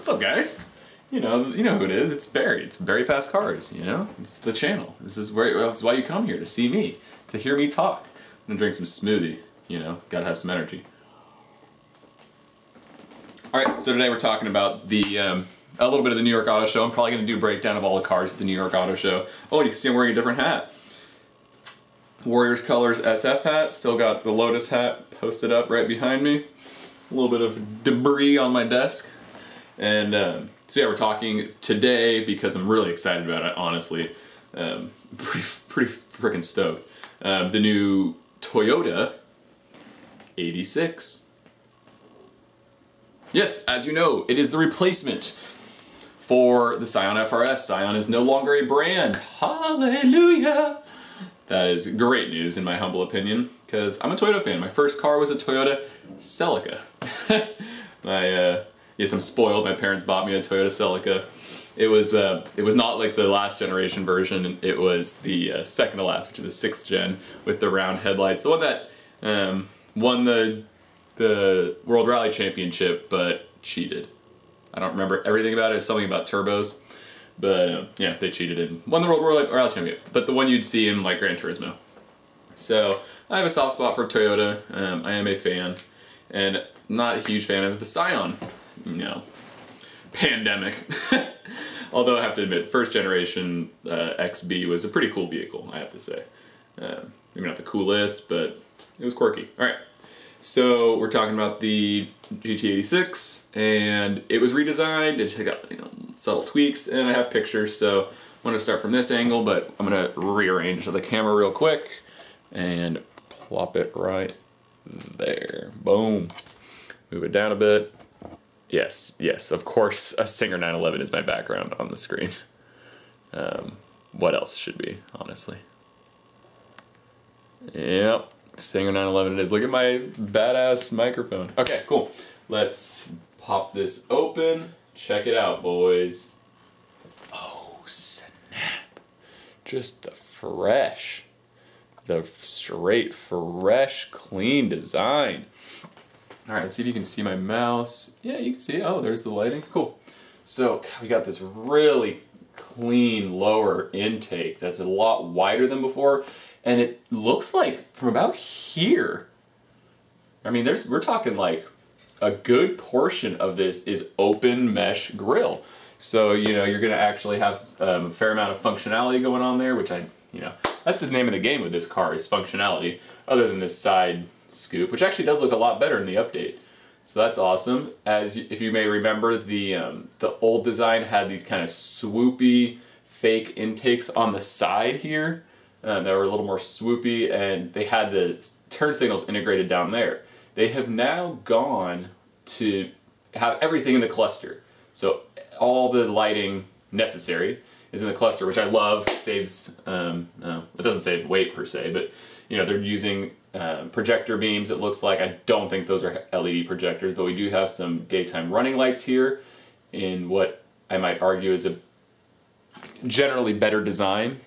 What's up, guys? You know who it is. It's Barry. It's Barry Fast Cars. You know, it's the channel. This is that's why you come here, to see me, to hear me talk. I'm gonna drink some smoothie. You know, gotta have some energy. All right, so today we're talking about the a little bit of the New York Auto Show. I'm probably gonna do a breakdown of all the cars at the New York Auto Show. Oh, and you can see I'm wearing a different hat. Warriors Colors SF hat. Still got the Lotus hat posted up right behind me. A little bit of debris on my desk. And so yeah, we're talking today because I'm really excited about it, honestly. Pretty freaking stoked. The new Toyota 86. Yes, as you know, it is the replacement for the Scion FRS. Scion is no longer a brand. Hallelujah! That is great news in my humble opinion, because I'm a Toyota fan. My first car was a Toyota Celica. Yes, I'm spoiled. My parents bought me a Toyota Celica. It was not like the last generation version. It was the second to last, which is the 6th gen with the round headlights. The one that won the World Rally Championship, but cheated. I don't remember everything about it. It's something about turbos, but yeah, they cheated and won the World Rally Championship. But the one you'd see in like Gran Turismo. So I have a soft spot for Toyota. I am a fan, and not a huge fan of the Scion. You know, pandemic. Although I have to admit, first generation XB was a pretty cool vehicle, I have to say. Maybe not the coolest, but it was quirky. All right, so we're talking about the GT86, and it was redesigned. It got subtle tweaks, and I have pictures. So I'm going to start from this angle, but I'm going to rearrange the camera real quick and plop it right there. Boom. Move it down a bit. Yes, of course, a Singer 911 is my background on the screen. What else should be, honestly? Yep, Singer 911 it is. Look at my badass microphone. Okay, cool. Let's pop this open. Check it out, boys. Oh, snap. Just the straight, fresh, clean design. All right, let's see if you can see my mouse. Yeah, you can see it. Oh, there's the lighting. Cool. So we got this really clean lower intake that's a lot wider than before, and it looks like from about here. I mean, we're talking like a good portion of this is open mesh grille. So you're gonna actually have a fair amount of functionality going on there, which that's the name of the game with this car, is functionality. Other than this side scoop, which actually does look a lot better in the update. So that's awesome. If you may remember, the old design had these kind of swoopy fake intakes on the side here that were a little more swoopy, and they had the turn signals integrated down there. They have now gone to have everything in the cluster. So all the lighting necessary is in the cluster, which I love. Saves, it doesn't save weight per se, but they're using projector beams, it looks like. I don't think those are LED projectors, but we do have some daytime running lights here in what I might argue is a generally better design.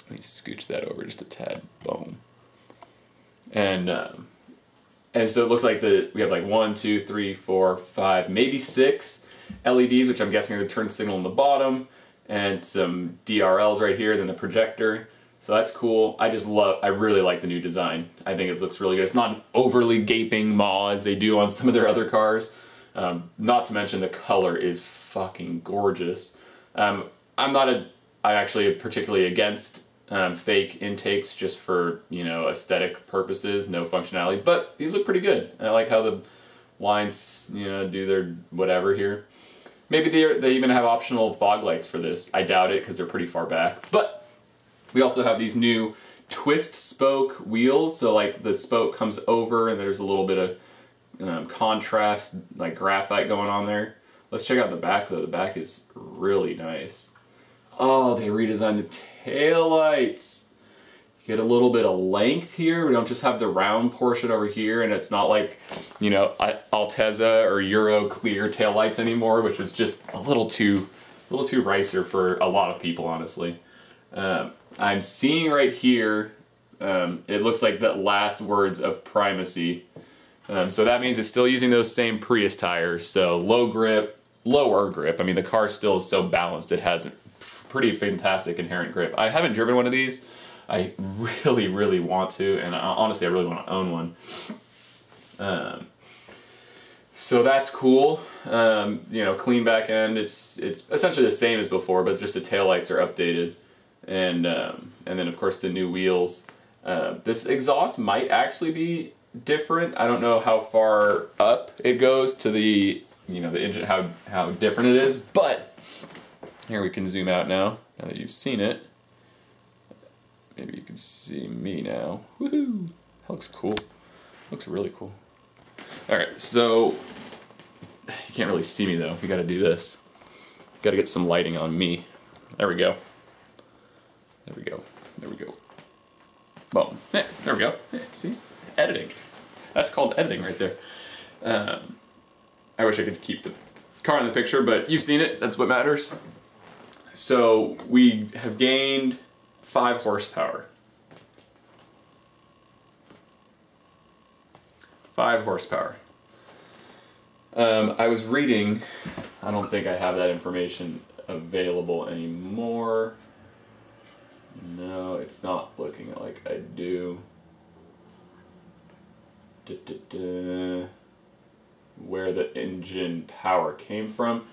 Let me scooch that over just a tad. Boom. And so it looks like we have like 1, 2, 3, 4, 5, maybe 6 LEDs, which I'm guessing are the turn signal in the bottom, and some DRLs right here, then the projector. So that's cool. I really like the new design. I think it looks really good. It's not an overly gaping maw as they do on some of their other cars. Not to mention the color is fucking gorgeous. I'm actually particularly against fake intakes just for, aesthetic purposes, no functionality, but these look pretty good. I like how the lines, do their whatever here. Maybe they even have optional fog lights for this. I doubt it because they're pretty far back, but we also have these new twist spoke wheels, so like the spoke comes over and there's a little bit of contrast, like graphite going on there. Let's check out the back though. The back is really nice. Oh, they redesigned the taillights. You get a little bit of length here. We don't just have the round portion over here, and it's not like, Altezza or Euro clear taillights anymore, which is just a little too ricer for a lot of people, honestly. I'm seeing right here, it looks like the last words of primacy. So that means it's still using those same Prius tires. So low grip, lower grip. I mean, the car still is so balanced, it has a pretty fantastic inherent grip. I haven't driven one of these. I really, really want to, and honestly, I really want to own one. So that's cool. You know, clean back end. It's essentially the same as before, but just the taillights are updated, and then of course the new wheels. This exhaust might actually be different. I don't know how far up it goes to the, you know, the engine, how different it is, but here we can zoom out now that you've seen it. Maybe you can see me now. Woohoo! That looks cool. Looks really cool. Alright, so you can't really see me though. We gotta do this. Gotta get some lighting on me. There we go. There we go. There we go. Boom. Yeah, there we go. Yeah, see? Editing. That's called editing right there. I wish I could keep the car in the picture, but you've seen it. That's what matters. So we have gained 5 horsepower. 5 horsepower. I was reading, I don't think I have that information available anymore. No, it's not looking like I do. Where the engine power came from.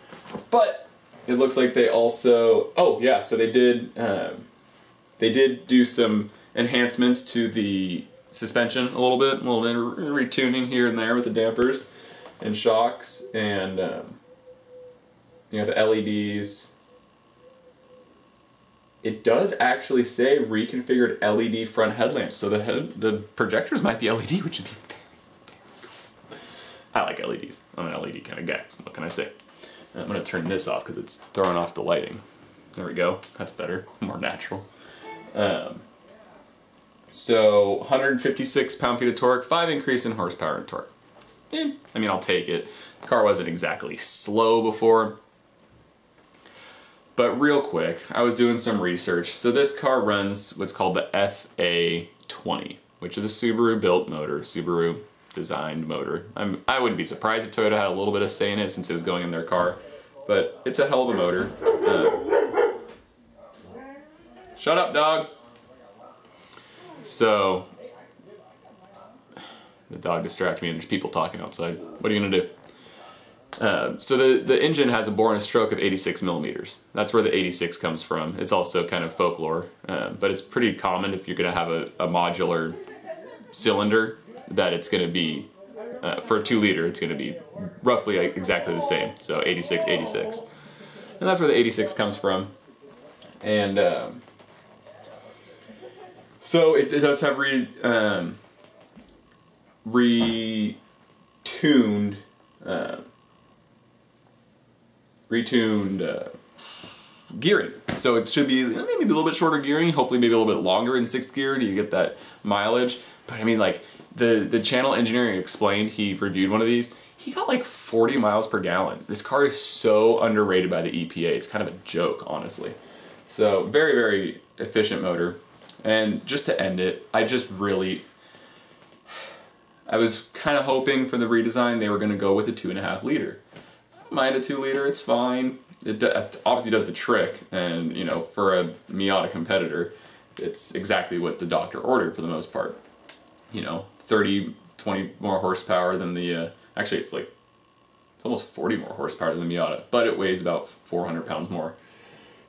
But it looks like they also, oh yeah, so they did do some enhancements to the suspension a little bit retuning here and there with the dampers and shocks, and you know, the LEDs. It does actually say reconfigured LED front headlamps, so the projectors might be LED, which would be very, very cool. I like LEDs. I'm an LED kind of guy. What can I say? I'm gonna turn this off because it's throwing off the lighting. There we go. That's better, more natural. So 156 pound-feet of torque, 5 increase in horsepower and torque. I mean, I'll take it. The car wasn't exactly slow before. But real quick, I was doing some research. So this car runs what's called the FA20, which is a Subaru-built motor, Subaru-designed motor. I wouldn't be surprised if Toyota had a little bit of say in it since it was going in their car, but it's a hell of a motor. Shut up, dog! So, the dog distracted me and there's people talking outside. What are you gonna do? So the engine has a bore and a stroke of 86 millimeters. That's where the 86 comes from. It's also kind of folklore, but it's pretty common if you're gonna have a modular cylinder that it's gonna be, for a 2-liter, it's gonna be roughly exactly the same. So 86, 86. And that's where the 86 comes from. And so it does have retuned gearing. So it should be maybe a little bit shorter gearing, hopefully maybe a little bit longer in 6th gear to get that mileage. But I mean, like, the channel engineering explained, he reviewed one of these, he got like 40 miles per gallon. This car is so underrated by the EPA. It's kind of a joke, honestly. So very, very efficient motor. And just to end it, I was kind of hoping for the redesign they were going to go with a 2.5 liter. Mind a 2-liter, it's fine. It obviously does the trick, and you know, for a Miata competitor, it's exactly what the doctor ordered for the most part. You know, 30, 20 more horsepower than the, actually it's almost 40 more horsepower than the Miata, but it weighs about 400 pounds more.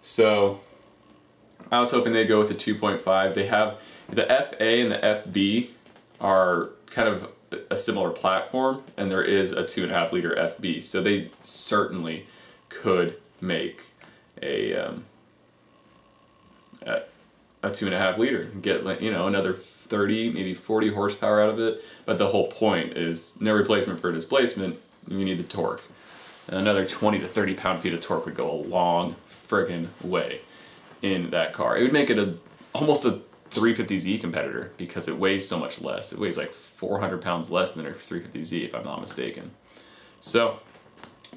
So I was hoping they'd go with the 2.5. They have, the FA and the FB are kind of a similar platform, and there is a 2.5 liter FB, so they certainly could make a 2.5 liter and get, you know, another 30, maybe 40 horsepower out of it. But the whole point is no replacement for displacement. You need the torque. And another 20 to 30 pound-feet of torque would go a long friggin' way in that car. It would make it almost a 350Z competitor because it weighs so much less. It weighs like 400 pounds less than a 350Z if I'm not mistaken. So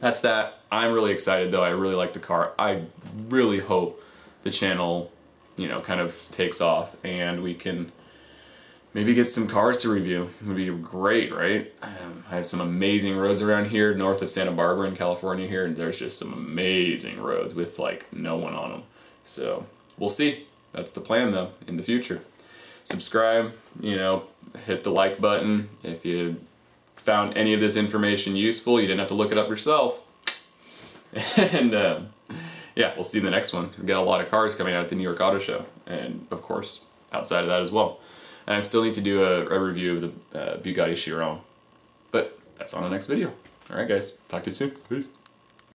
that's that. I'm really excited though. I really like the car. I really hope the channel, you know, kind of takes off and we can maybe get some cars to review. It would be great, right? I have some amazing roads around here north of Santa Barbara in California here, and there's just some amazing roads with like no one on them. So we'll see. That's the plan though in the future. Subscribe, you know, hit the like button if you found any of this information useful. You didn't have to look it up yourself. And yeah, we'll see you in the next one. We've got a lot of cars coming out at the New York Auto Show, and of course outside of that as well. And I still need to do a review of the Bugatti Chiron, but that's on the next video. Alright guys, talk to you soon. Peace.